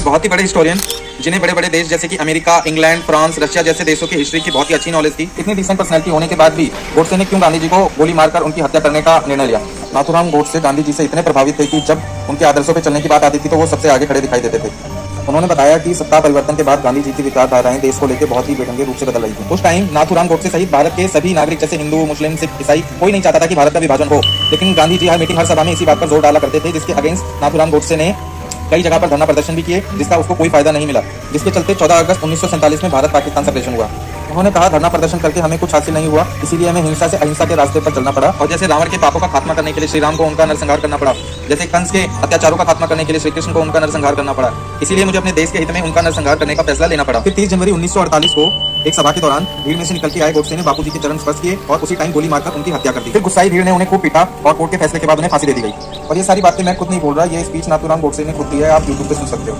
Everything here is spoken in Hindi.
बहुत ही बड़े हिस्टोरियन जिन्हें बड़े बड़े देश जैसे कि अमेरिका, इंग्लैंड, फ्रांस, रशिया जैसे देशों की हिस्ट्री की बहुत ही अच्छी नॉलेज थी। इतनी डिसेंट पर्सनैलिटी होने के बाद भी गोडसे ने क्यों गांधी जी को गोली मारकर उनकी हत्या करने का निर्णय लिया? नाथूराम गोडसे गांधी जी से इतने प्रभावित थे कि जब उनके आदर्शों पर चलने की बात आती थी तो वो सबसे आगे खड़े दिखाई देते थे। उन्होंने बताया कि सत्ता परिवर्तन के बाद गांधी जी की विचारधाराएं देश को लेकर बहुत ही बेढंगे रूप से बदल रही थी। उस टाइम नाथूराम गोडसे सहित भारत के सभी नागरिक जैसे हिंदू, मुस्लिम, सिख, ईसाई कोई नहीं चाहता था कि भारत का विभाजन हो, लेकिन गांधी जी हर मीटिंग, हर सभा में इसी बात पर जोर डाला करते थे, जिसके अगेंस्ट नाथूराम गोडसे ने कई जगह पर धरना प्रदर्शन भी किए, जिसका उसको कोई फायदा नहीं मिला, जिसके चलते 14 अगस्त 1947 में भारत पाकिस्तान सेपरेशन हुआ। उन्होंने कहा, धरना प्रदर्शन करके हमें कुछ हासिल नहीं हुआ, इसीलिए हमें हिंसा से अहिंसा के रास्ते पर चलना पड़ा। और जैसे रावण के पापों का खात्मा करने के लिए श्री राम को उनका नरसंहार करना पड़ा, जैसे कंस के अत्याचारों का खात्मा करने के लिए श्री कृष्ण को उनका नरसंहार करना पड़ा, इसीलिए मुझे अपने देश के हित में उनका नरसंहार करने का फैसला लेना पड़ा। फिर 30 जनवरी 1948 को एक सभा के दौरान भीड़ में से निकल के आए गोडसे ने बापूजी के चरण स्पर्श किए और उसी टाइम गोली मारकर उनकी हत्या कर दी। फिर गुस्साई भीड़ ने उन्हें खूब पीटा और कोर्ट के फैसले के बाद उन्हें फांसी दे दी गई। और ये सारी बातें मैं खुद नहीं बोल रहा, ये स्पीच नाथूराम गोडसे ने खुद दी है, आप यूट्यूब पे सुन सकते हो।